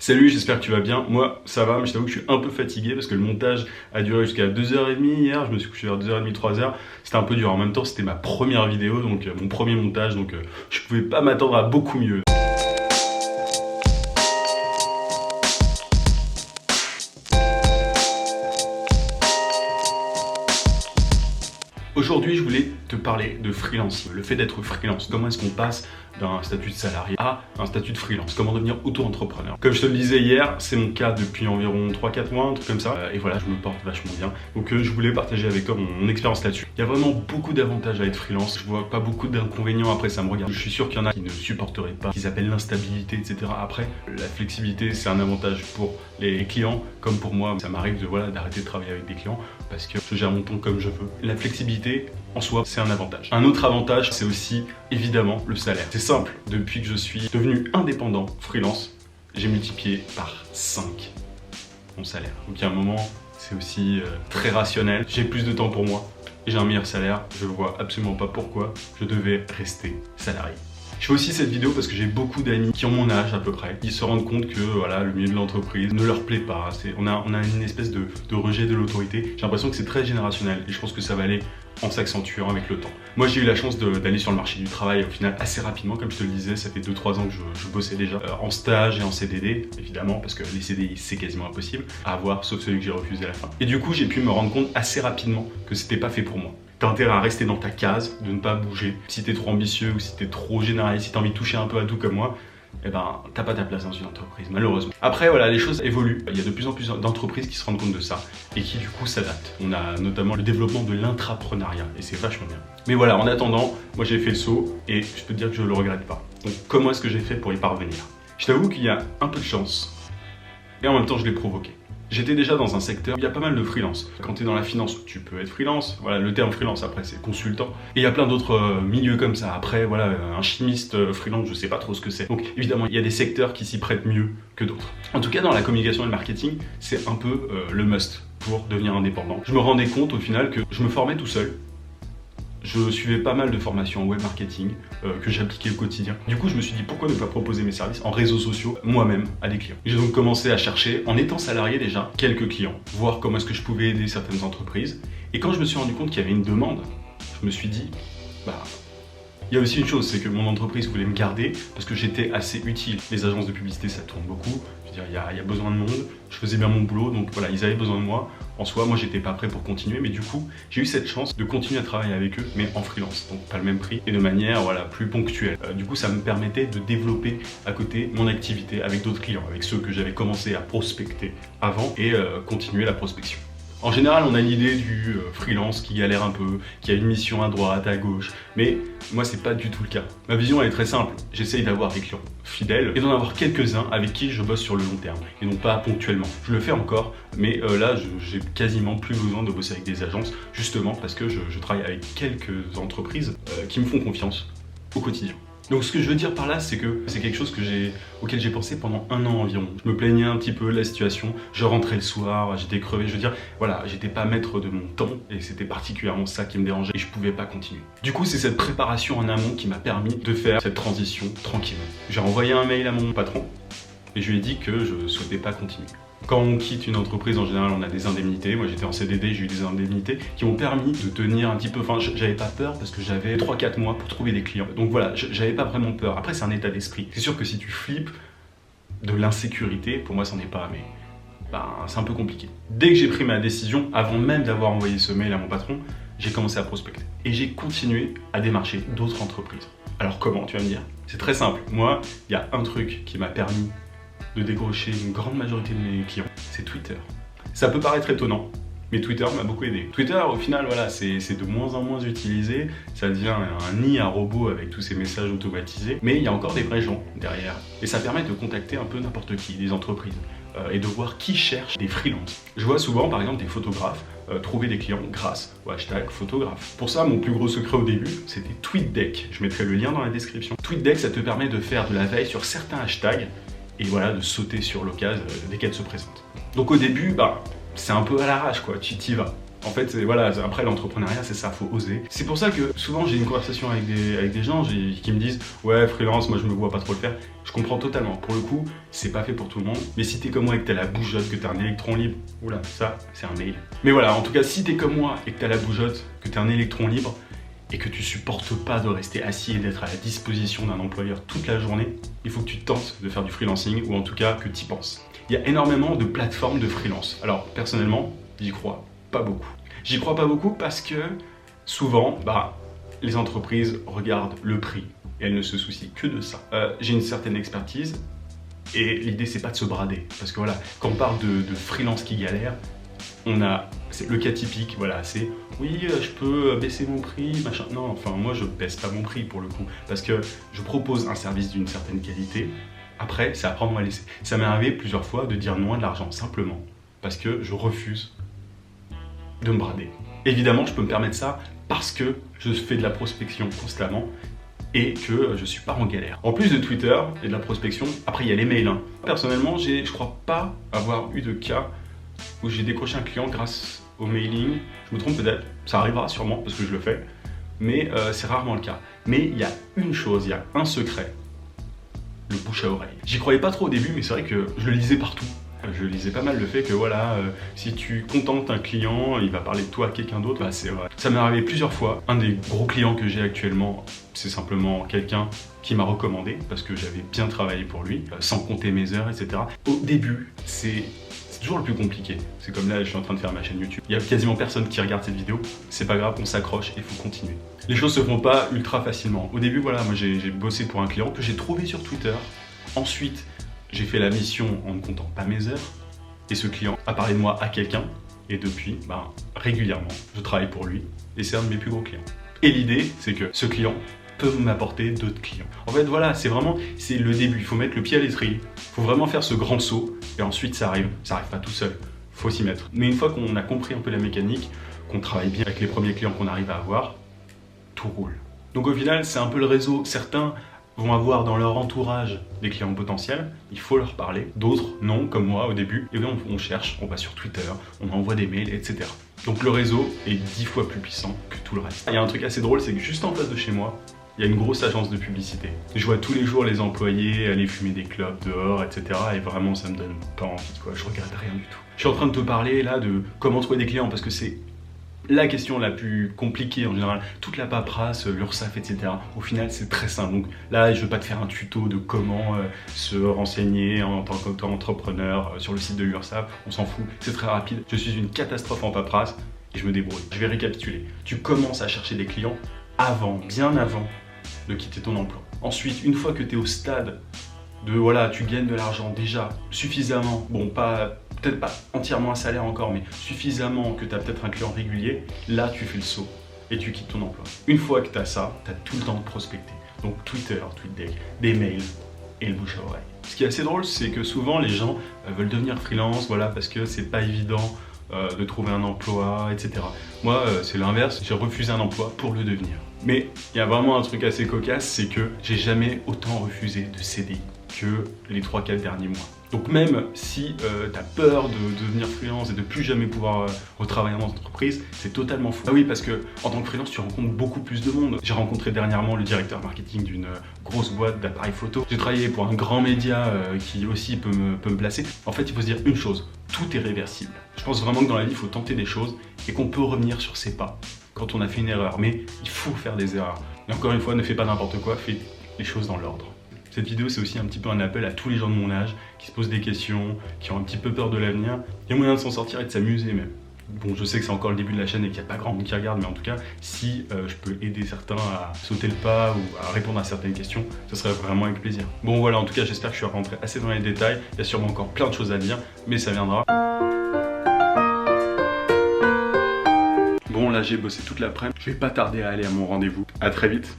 Salut, j'espère que tu vas bien. Moi, ça va, mais je t'avoue que je suis un peu fatigué parce que le montage a duré jusqu'à 2h30 hier. Je me suis couché vers 2h30, 3h. C'était un peu dur. En même temps, c'était ma première vidéo, donc mon premier montage, donc je pouvais pas m'attendre à beaucoup mieux. Aujourd'hui, je voulais te parler de freelance, le fait d'être freelance. Comment est-ce qu'on passe d'un statut de salarié à un statut de freelance? Comment devenir auto-entrepreneur? Comme je te le disais hier, c'est mon cas depuis environ 3-4 mois, un truc comme ça. Et voilà, je me porte vachement bien. Donc je voulais partager avec toi mon expérience là-dessus. Il y a vraiment beaucoup d'avantages à être freelance. Je vois pas beaucoup d'inconvénients. Après, ça me regarde. Je suis sûr qu'il y en a qui ne supporteraient pas, qu'ils appellent l'instabilité, etc. Après, la flexibilité, c'est un avantage pour les clients, comme pour moi. Ça m'arrive d'arrêter de travailler avec des clients parce que je gère mon temps comme je veux. La flexibilité, en soi, c'est un avantage. Un autre avantage, c'est aussi évidemment le salaire. C'est simple, depuis que je suis devenu indépendant, freelance, j'ai multiplié par 5 mon salaire. Donc il y a un moment, c'est aussi très rationnel. J'ai plus de temps pour moi et j'ai un meilleur salaire. Je ne vois absolument pas pourquoi je devais rester salarié. Je fais aussi cette vidéo parce que j'ai beaucoup d'amis qui ont mon âge à peu près. Ils se rendent compte que voilà, le milieu de l'entreprise ne leur plaît pas. On a une espèce de rejet de l'autorité. J'ai l'impression que c'est très générationnel et je pense que ça va aller en s'accentuant avec le temps. Moi j'ai eu la chance d'aller sur le marché du travail au final assez rapidement, comme je te le disais, ça fait 2-3 ans que je bossais déjà en stage et en CDD, évidemment, parce que les CDI c'est quasiment impossible à avoir, sauf celui que j'ai refusé à la fin. Et du coup j'ai pu me rendre compte assez rapidement que c'était pas fait pour moi. T'as intérêt à rester dans ta case, de ne pas bouger. Si t'es trop ambitieux ou si t'es trop généraliste, si t'as envie de toucher un peu à tout comme moi, eh ben, t'as pas ta place dans une entreprise, malheureusement. Après, voilà, les choses évoluent. Il y a de plus en plus d'entreprises qui se rendent compte de ça et qui, du coup, s'adaptent. On a notamment le développement de l'intrapreneuriat et c'est vachement bien. Mais voilà, en attendant, moi j'ai fait le saut et je peux te dire que je le regrette pas. Donc, comment est-ce que j'ai fait pour y parvenir? Je t'avoue qu'il y a un peu de chance et en même temps, je l'ai provoqué. J'étais déjà dans un secteur où il y a pas mal de freelance. Quand tu es dans la finance, tu peux être freelance. Voilà, le terme freelance, après, c'est consultant. Et il y a plein d'autres milieux comme ça. Après, voilà, un chimiste freelance, je sais pas trop ce que c'est. Donc, évidemment, il y a des secteurs qui s'y prêtent mieux que d'autres. En tout cas, dans la communication et le marketing, c'est un peu le must pour devenir indépendant. Je me rendais compte, au final, que je me formais tout seul. Je suivais pas mal de formations en web marketing que j'appliquais au quotidien. Du coup, je me suis dit pourquoi ne pas proposer mes services en réseaux sociaux moi-même à des clients. J'ai donc commencé à chercher, en étant salarié déjà, quelques clients, voir comment est-ce que je pouvais aider certaines entreprises. Et quand je me suis rendu compte qu'il y avait une demande, je me suis dit, il y a aussi une chose, c'est que mon entreprise voulait me garder parce que j'étais assez utile. Les agences de publicité, ça tourne beaucoup. Je veux dire, il y a besoin de monde. Je faisais bien mon boulot, donc voilà, ils avaient besoin de moi. En soi, moi, j'étais pas prêt pour continuer, mais du coup, j'ai eu cette chance de continuer à travailler avec eux, mais en freelance, donc pas le même prix et de manière plus ponctuelle. Du coup, ça me permettait de développer à côté mon activité avec d'autres clients, avec ceux que j'avais commencé à prospecter avant et continuer la prospection. En général, on a l'idée du freelance qui galère un peu, qui a une mission à droite, à gauche, mais moi, c'est pas du tout le cas. Ma vision, elle est très simple. J'essaye d'avoir des clients fidèles et d'en avoir quelques-uns avec qui je bosse sur le long terme et non pas ponctuellement. Je le fais encore, mais là, j'ai quasiment plus besoin de bosser avec des agences, justement parce que je travaille avec quelques entreprises qui me font confiance au quotidien. Donc ce que je veux dire par là, c'est que c'est quelque chose auquel j'ai pensé pendant 1 an environ. Je me plaignais un petit peu de la situation, je rentrais le soir, j'étais crevé, je veux dire, voilà, j'étais pas maître de mon temps et c'était particulièrement ça qui me dérangeait et je pouvais pas continuer. Du coup, c'est cette préparation en amont qui m'a permis de faire cette transition tranquillement. J'ai envoyé un mail à mon patron et je lui ai dit que je souhaitais pas continuer. Quand on quitte une entreprise, en général, on a des indemnités. Moi, j'étais en CDD, j'ai eu des indemnités qui m'ont permis de tenir un petit peu. Enfin, j'avais pas peur parce que j'avais 3-4 mois pour trouver des clients. Donc voilà, j'avais pas vraiment peur. Après, c'est un état d'esprit. C'est sûr que si tu flippes de l'insécurité, pour moi, c'en est pas, mais c'est un peu compliqué. Dès que j'ai pris ma décision, avant même d'avoir envoyé ce mail à mon patron, j'ai commencé à prospecter. Et j'ai continué à démarcher d'autres entreprises. Alors comment, tu vas me dire? C'est très simple. Moi, il y a un truc qui m'a permis de décrocher une grande majorité de mes clients, c'est Twitter. Ça peut paraître étonnant, mais Twitter m'a beaucoup aidé. Twitter, au final, voilà, c'est de moins en moins utilisé, ça devient un nid à robots avec tous ces messages automatisés, mais il y a encore des vrais gens derrière. Et ça permet de contacter un peu n'importe qui, des entreprises, et de voir qui cherche des freelances. Je vois souvent, par exemple, des photographes trouver des clients grâce au hashtag photographe. Pour ça, mon plus gros secret au début, c'était TweetDeck. Je mettrai le lien dans la description. TweetDeck, ça te permet de faire de la veille sur certains hashtags, et voilà, de sauter sur l'occasion dès qu'elle se présente. Donc au début, c'est un peu à l'arrache quoi, tu t'y vas. En fait, voilà, après l'entrepreneuriat, c'est ça, faut oser. C'est pour ça que souvent j'ai une conversation avec des gens qui me disent ouais, freelance, moi je me vois pas trop le faire. Je comprends totalement. Pour le coup, c'est pas fait pour tout le monde. Mais si t'es comme moi et que t'as la bougeotte, que t'as un électron libre, oula, ça, c'est un mail. Mais voilà, en tout cas, si t'es comme moi et que t'as la bougeotte, que t'as un électron libre et que tu supportes pas de rester assis et d'être à la disposition d'un employeur toute la journée, il faut que tu tentes de faire du freelancing ou en tout cas que t'y penses. Il y a énormément de plateformes de freelance. Alors, personnellement, j'y crois pas beaucoup. J'y crois pas beaucoup parce que souvent, les entreprises regardent le prix et elles ne se soucient que de ça. J'ai une certaine expertise et l'idée c'est pas de se brader parce que voilà, quand on parle de freelance qui galère, c'est le cas typique, voilà, c'est oui, je peux baisser mon prix, machin. Non, enfin moi je baisse pas mon prix pour le coup parce que je propose un service d'une certaine qualité. Après, c'est à prendre ou à laisser. Ça m'est arrivé plusieurs fois de dire non à de l'argent simplement parce que je refuse de me brader. Évidemment, je peux me permettre ça parce que je fais de la prospection constamment et que je suis pas en galère. En plus de Twitter et de la prospection, après il y a les mails. Personnellement, je crois pas avoir eu de cas où j'ai décroché un client grâce au mailing. Je me trompe peut-être, ça arrivera sûrement parce que je le fais, mais c'est rarement le cas. Mais il y a une chose, il y a un secret, le bouche à oreille. J'y croyais pas trop au début, mais c'est vrai que je le lisais partout. Je lisais pas mal le fait que voilà, si tu contentes un client, il va parler de toi à quelqu'un d'autre, c'est vrai. Ça m'est arrivé plusieurs fois. Un des gros clients que j'ai actuellement, c'est simplement quelqu'un qui m'a recommandé parce que j'avais bien travaillé pour lui, sans compter mes heures, etc. Au début, c'est toujours le plus compliqué. C'est comme là, je suis en train de faire ma chaîne YouTube. Il y a quasiment personne qui regarde cette vidéo. C'est pas grave, on s'accroche et il faut continuer. Les choses se font pas ultra facilement. Au début, voilà, moi j'ai bossé pour un client que j'ai trouvé sur Twitter. Ensuite, j'ai fait la mission en ne comptant pas mes heures. Et ce client a parlé de moi à quelqu'un. Et depuis, régulièrement, je travaille pour lui. Et c'est un de mes plus gros clients. Et l'idée, c'est que ce client peut m'apporter d'autres clients. En fait, voilà, c'est le début. Il faut mettre le pied à l'étrier. Il faut vraiment faire ce grand saut. Et ensuite, ça arrive. Ça arrive pas tout seul. Il faut s'y mettre. Mais une fois qu'on a compris un peu la mécanique, qu'on travaille bien avec les premiers clients qu'on arrive à avoir, tout roule. Donc au final, c'est un peu le réseau. Certains vont avoir dans leur entourage des clients potentiels, il faut leur parler. D'autres, non, comme moi au début. Et bien on cherche, on va sur Twitter, on envoie des mails, etc. Donc le réseau est 10 fois plus puissant que tout le reste. Il y a un truc assez drôle, c'est que juste en face de chez moi, il y a une grosse agence de publicité. Je vois tous les jours les employés aller fumer des clopes dehors, etc. Et vraiment, ça me donne pas envie, quoi. Je regrette rien du tout. Je suis en train de te parler là de comment trouver des clients parce que c'est la question la plus compliquée en général. Toute la paperasse, l'URSSAF, etc. Au final, c'est très simple. Donc là, je ne vais pas te faire un tuto de comment se renseigner en tant qu'entrepreneur sur le site de l'URSSAF. On s'en fout, c'est très rapide. Je suis une catastrophe en paperasse et je me débrouille. Je vais récapituler. Tu commences à chercher des clients bien avant de quitter ton emploi. Ensuite, une fois que tu es au stade de voilà, tu gagnes de l'argent déjà suffisamment, bon, peut-être pas entièrement un salaire encore, mais suffisamment que tu as peut-être un client régulier, là tu fais le saut et tu quittes ton emploi. Une fois que tu as ça, tu as tout le temps de prospecter. Donc Twitter, TweetDeck, des mails et le bouche à oreille. Ce qui est assez drôle, c'est que souvent les gens veulent devenir freelance, voilà, parce que c'est pas évident de trouver un emploi, etc. Moi, c'est l'inverse, j'ai refusé un emploi pour le devenir. Mais il y a vraiment un truc assez cocasse, c'est que j'ai jamais autant refusé de CDI que les 3-4 derniers mois. Donc même si tu as peur de devenir freelance et de plus jamais pouvoir retravailler dans entreprise, c'est totalement faux. Ah oui, parce que en tant que freelance, tu rencontres beaucoup plus de monde. J'ai rencontré dernièrement le directeur marketing d'une grosse boîte d'appareils photo. J'ai travaillé pour un grand média qui aussi peut me placer. En fait, il faut se dire une chose, tout est réversible. Je pense vraiment que dans la vie, il faut tenter des choses et qu'on peut revenir sur ses pas quand on a fait une erreur. Mais il faut faire des erreurs. Et encore une fois, ne fais pas n'importe quoi, fais les choses dans l'ordre. Cette vidéo, c'est aussi un petit peu un appel à tous les gens de mon âge qui se posent des questions, qui ont un petit peu peur de l'avenir. Il y a moyen de s'en sortir et de s'amuser même. Bon, je sais que c'est encore le début de la chaîne et qu'il n'y a pas grand monde qui regarde, mais en tout cas, si je peux aider certains à sauter le pas ou à répondre à certaines questions, ce serait vraiment avec plaisir. Bon voilà, en tout cas, j'espère que je suis rentré assez dans les détails. Il y a sûrement encore plein de choses à dire, mais ça viendra. Bon, là, j'ai bossé toute l'après-midi. Je vais pas tarder à aller à mon rendez-vous. À très vite.